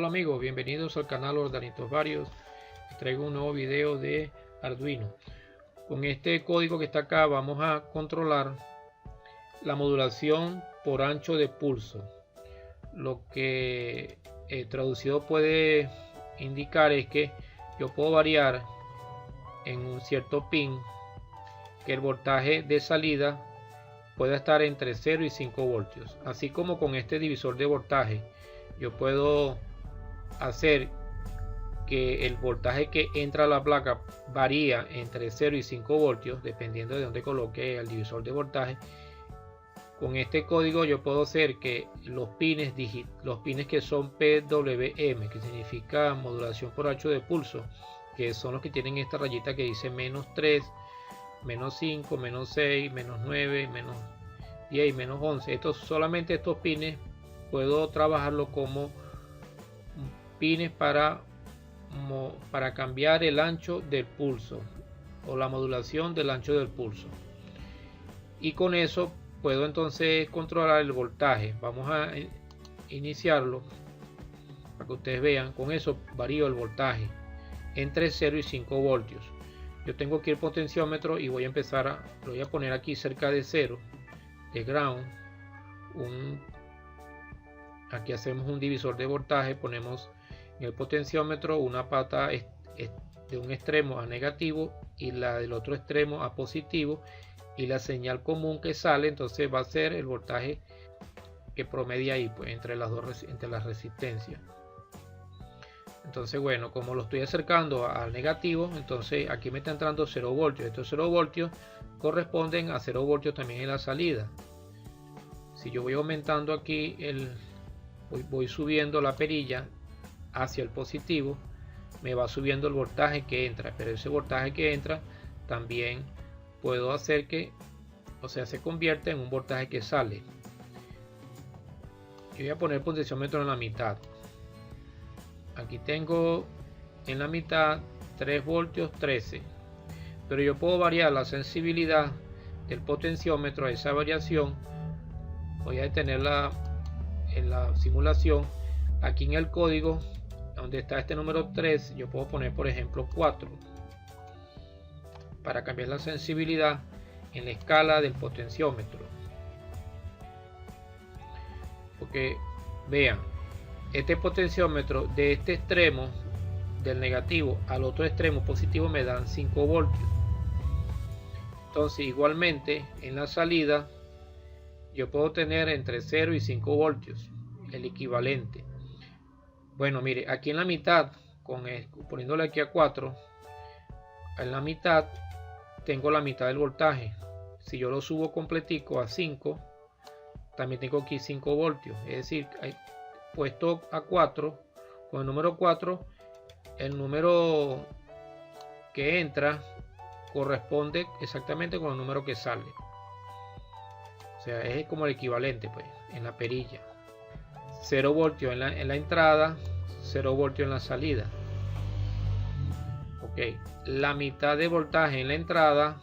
Hola amigos, bienvenidos al canal Ordanitos Varios. Traigo un nuevo video de Arduino. Con este código que está acá vamos a controlar la modulación por ancho de pulso. Lo que traducido puede indicar es que yo puedo variar en un cierto pin que el voltaje de salida pueda estar entre 0 y 5 voltios. Así como con este divisor de voltaje yo puedo hacer que el voltaje que entra a la placa varía entre 0 y 5 voltios dependiendo de dónde coloque el divisor de voltaje. Con este código yo puedo hacer que los pines que son PWM, que significa modulación por ancho de pulso, que son los que tienen esta rayita que dice -3, -5, -6, -9, -10, -11. Solamente estos pines puedo trabajarlo como pines para cambiar el ancho del pulso o la modulación del ancho del pulso, y con eso puedo entonces controlar el voltaje. Vamos a iniciarlo para que ustedes vean. Con eso varío el voltaje entre 0 y 5 voltios. Yo tengo aquí el potenciómetro y voy a empezar lo voy a poner aquí cerca de 0, de ground. Aquí hacemos un divisor de voltaje, ponemos en el potenciómetro una pata de un extremo a negativo y la del otro extremo a positivo, y la señal común que sale entonces va a ser el voltaje que promedia ahí, pues, entre las resistencias. Entonces, bueno, como lo estoy acercando al negativo, entonces aquí me está entrando 0 voltios. Estos 0 voltios corresponden a 0 voltios también en la salida. Si yo voy aumentando aquí voy subiendo la perilla hacia el positivo, me va subiendo el voltaje que entra, pero ese voltaje que entra también puedo hacer que, se convierta en un voltaje que sale. Yo voy a poner el potenciómetro en la mitad. Aquí tengo en la mitad 3 voltios 13, pero yo puedo variar la sensibilidad del potenciómetro a esa variación. Voy a detenerla en la simulación. Aquí en el código donde está este número 3 yo puedo poner, por ejemplo, 4 para cambiar la sensibilidad en la escala del potenciómetro. Porque vean, este potenciómetro de este extremo del negativo al otro extremo positivo me dan 5 voltios. Entonces igualmente en la salida yo puedo tener entre 0 y 5 voltios, el equivalente. Bueno, mire, aquí en la mitad, poniéndole aquí a 4, en la mitad tengo la mitad del voltaje. Si yo lo subo completico a 5, también tengo aquí 5 voltios. Es decir, puesto a 4, con el número 4, el número que entra corresponde exactamente con el número que sale. O sea, es como el equivalente, pues, en la perilla. 0 voltios en la entrada, 0 voltios en la salida. Ok, la mitad de voltaje en la entrada,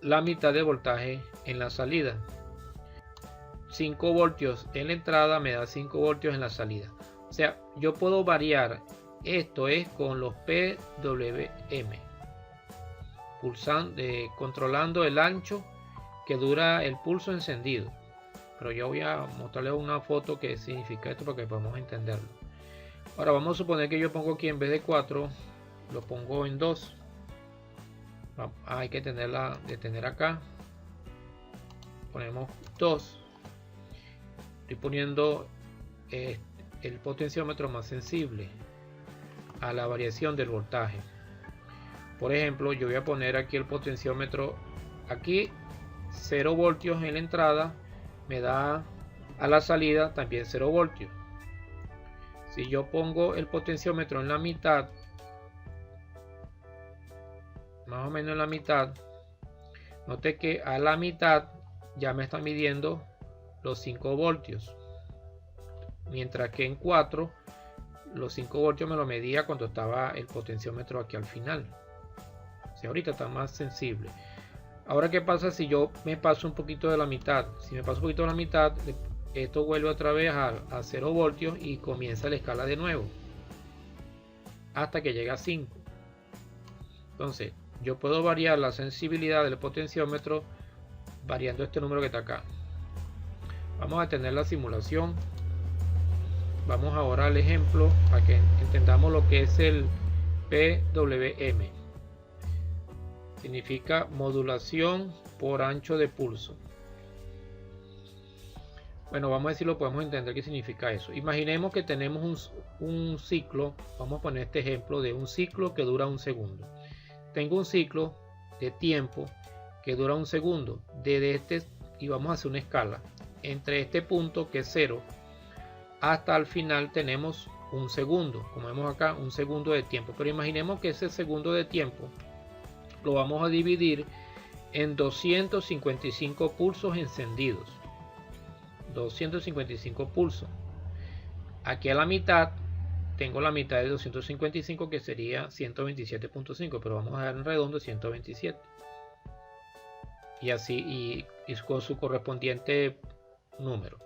la mitad de voltaje en la salida. 5 voltios en la entrada me da 5 voltios en la salida. O sea, yo puedo variar. Esto es con los PWM, controlando el ancho que dura el pulso encendido. Pero yo voy a mostrarles una foto que significa esto para que podamos entenderlo. Ahora vamos a suponer que yo pongo aquí, en vez de 4, lo pongo en 2. Hay que detener acá. Ponemos 2. Estoy poniendo el potenciómetro más sensible a la variación del voltaje. Por ejemplo, yo voy a poner aquí el potenciómetro, aquí 0 voltios en la entrada, me da a la salida también 0 voltios. Si yo pongo el potenciómetro en la mitad, más o menos en la mitad, note que a la mitad ya me está midiendo los 5 voltios, mientras que en 4 los 5 voltios me lo medía cuando estaba el potenciómetro aquí al final. O sea, ahorita está más sensible. Ahora, ¿qué pasa si yo me paso un poquito de la mitad? Si me paso un poquito de la mitad, esto vuelve otra vez a 0 voltios y comienza la escala de nuevo hasta que llega a 5. Entonces yo puedo variar la sensibilidad del potenciómetro variando este número que está acá. Vamos a tener la simulación. Vamos ahora al ejemplo para que entendamos lo que es el PWM. Significa modulación por ancho de pulso. Bueno, vamos a ver si lo podemos entender qué significa eso. Imaginemos que tenemos un ciclo. Vamos a poner este ejemplo de un ciclo que dura 1 segundo. Tengo un ciclo de tiempo que dura 1 segundo. Desde este, y vamos a hacer una escala. Entre este punto que es 0 hasta el final tenemos 1 segundo. Como vemos acá, 1 segundo de tiempo. Pero imaginemos que ese segundo de tiempo lo vamos a dividir en 255 pulsos encendidos. 255 pulsos. Aquí a la mitad tengo la mitad de 255, que sería 127.5, pero vamos a dar en redondo 127. Y así, y con su correspondiente número.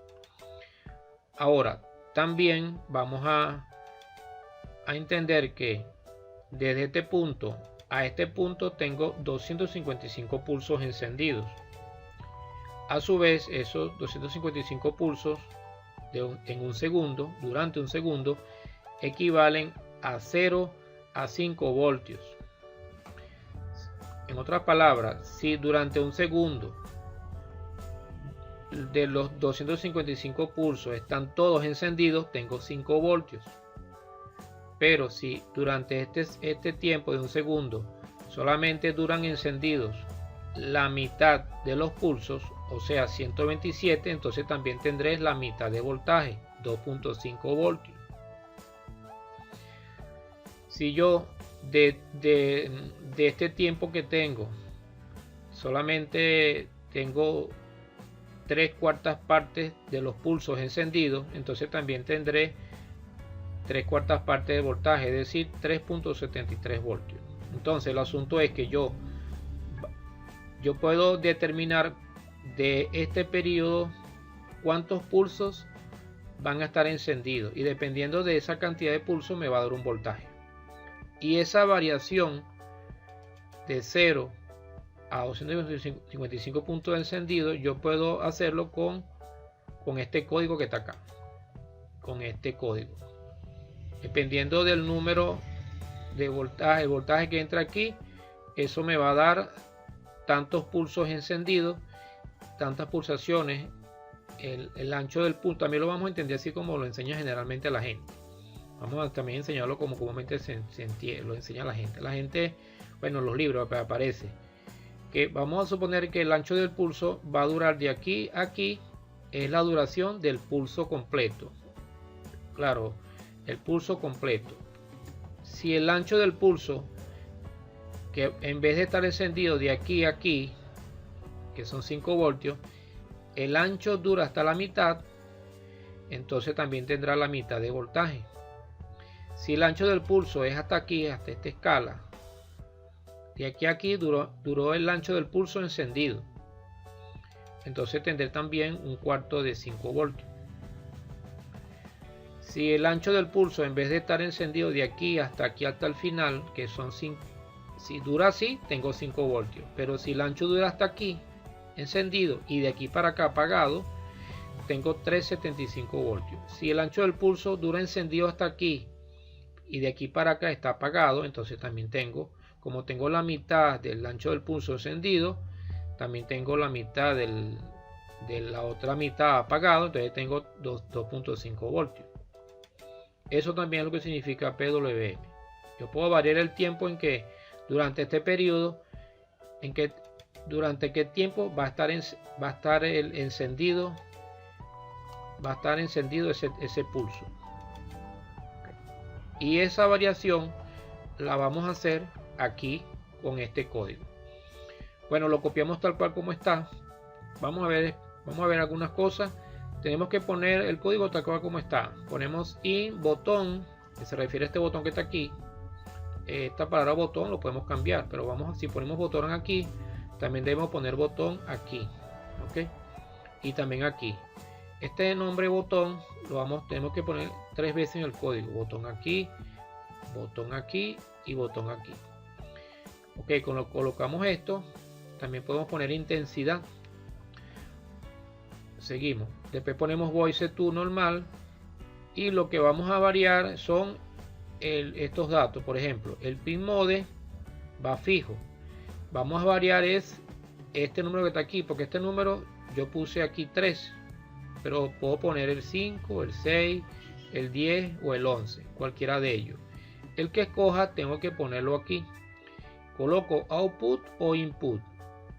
Ahora también vamos a entender que desde este punto a este punto tengo 255 pulsos encendidos. A su vez, esos 255 pulsos en 1 segundo, durante 1 segundo, equivalen a 0 a 5 voltios. En otras palabras, si durante 1 segundo de los 255 pulsos están todos encendidos, tengo 5 voltios. Pero si durante este tiempo de 1 segundo solamente duran encendidos la mitad de los pulsos, o sea 127, entonces también tendré la mitad de voltaje, 2.5 voltios. Si yo de este tiempo que tengo solamente tengo 3/4 partes de los pulsos encendidos, entonces también tendré 3/4 partes de voltaje, es decir 3.73 voltios. Entonces el asunto es que yo puedo determinar de este periodo cuántos pulsos van a estar encendidos, y dependiendo de esa cantidad de pulsos me va a dar un voltaje. Y esa variación de 0 a 255 puntos de encendido yo puedo hacerlo con este código que está acá, con este código, dependiendo del número de voltaje, el voltaje que entra aquí, eso me va a dar tantos pulsos encendidos, tantas pulsaciones, el ancho del pulso. También lo vamos a entender así como lo enseña generalmente a la gente. Vamos a también enseñarlo como comúnmente lo enseña la gente. Bueno, en los libros aparece que vamos a suponer que el ancho del pulso va a durar de aquí a aquí, es la duración del pulso completo. Claro, el pulso completo. Si el ancho del pulso, que en vez de estar encendido de aquí a aquí, que son 5 voltios, el ancho dura hasta la mitad, entonces también tendrá la mitad de voltaje. Si el ancho del pulso es hasta aquí, hasta esta escala, de aquí a aquí duró el ancho del pulso encendido, entonces tendré también 1/4 de 5 voltios. Si el ancho del pulso, en vez de estar encendido de aquí hasta el final, que son 5, si dura así, tengo 5 voltios. Pero si el ancho dura hasta aquí, encendido, y de aquí para acá apagado, tengo 375 voltios. Si el ancho del pulso dura encendido hasta aquí, y de aquí para acá está apagado, entonces también tengo, como tengo la mitad del ancho del pulso encendido, también tengo la mitad de la otra mitad apagado, entonces tengo 2.5 voltios. Eso también es lo que significa PWM. Yo puedo variar el tiempo en que durante este periodo, durante qué tiempo va a estar encendido ese pulso. Y esa variación la vamos a hacer aquí con este código. Bueno, lo copiamos tal cual como está. Vamos a ver algunas cosas. Tenemos que poner el código tal cual como está. Ponemos in botón, que se refiere a este botón que está aquí. Esta palabra botón lo podemos cambiar, pero si ponemos botón aquí, también debemos poner botón aquí, ¿ok? Y también aquí. Este nombre botón tenemos que poner 3 veces en el código. Botón aquí y botón aquí. Ok, cuando colocamos esto, también podemos poner intensidad. Seguimos. Después ponemos voice to normal. Y lo que vamos a variar son estos datos. Por ejemplo, el pin mode va fijo. Vamos a variar es este número que está aquí, porque este número yo puse aquí 3, pero puedo poner el 5, el 6, el 10 o el 11, cualquiera de ellos. El que escoja tengo que ponerlo aquí. Coloco output o input.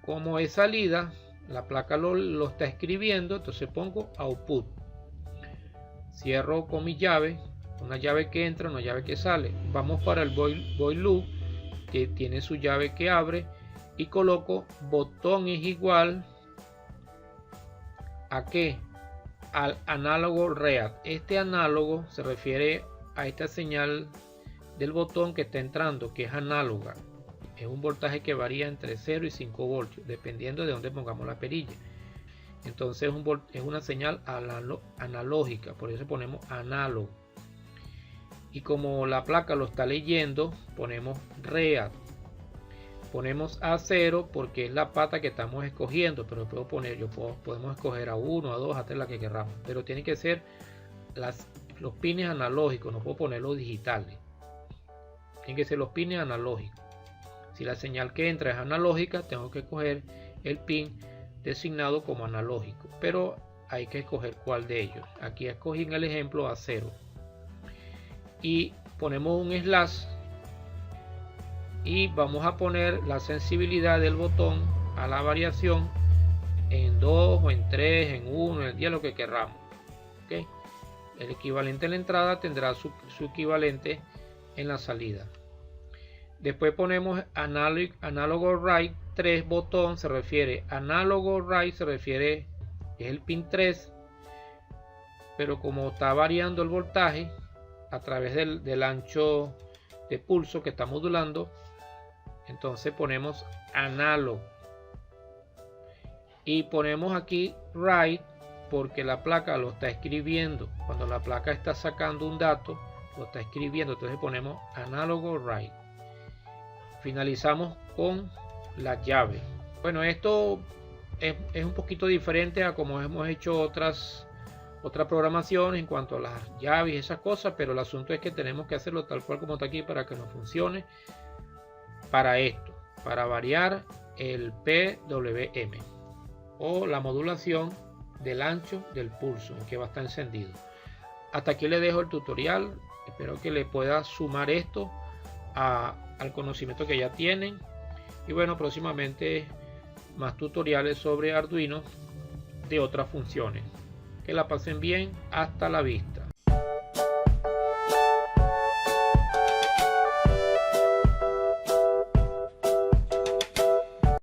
Como es salida, la placa lo está escribiendo, entonces pongo output. Cierro con mi llave, una llave que entra, una llave que sale. Vamos para el void loop, que tiene su llave que abre, y coloco botón es igual a ¿qué? Al análogo read. Este análogo se refiere a esta señal del botón que está entrando, que es análoga. Es un voltaje que varía entre 0 y 5 voltios, dependiendo de dónde pongamos la perilla. Entonces es una señal analógica, por eso ponemos análogo. Y como la placa lo está leyendo, ponemos read. Ponemos A0 porque es la pata que estamos escogiendo, pero podemos escoger a 1, a 2, a 3, la que queramos. Pero tiene que ser los pines analógicos, no puedo poner los digitales. Tienen que ser los pines analógicos. Si la señal que entra es analógica, tengo que escoger el pin designado como analógico, pero hay que escoger cuál de ellos. Aquí escogí en el ejemplo A0 y ponemos un slash y vamos a poner la sensibilidad del botón a la variación en 2 o en 3, en 1, en 10, lo que queramos. ¿Okay? El equivalente en la entrada tendrá su equivalente en la salida. Después ponemos análogo write 3 botón, se refiere análogo write, se refiere, es el pin 3, pero como está variando el voltaje a través del ancho de pulso que está modulando, entonces ponemos análogo y ponemos aquí write porque la placa lo está escribiendo. Cuando la placa está sacando un dato, lo está escribiendo, entonces ponemos análogo write. Finalizamos con la llave. Bueno, esto es un poquito diferente a como hemos hecho otras programaciones en cuanto a las llaves y esas cosas, pero el asunto es que tenemos que hacerlo tal cual como está aquí para que nos funcione. Para esto, para variar el PWM o la modulación del ancho del pulso en que va a estar encendido. Hasta aquí le dejo el tutorial. Espero que le pueda sumar esto al conocimiento que ya tienen. Y bueno, próximamente más tutoriales sobre Arduino de otras funciones. Que la pasen bien. Hasta la vista.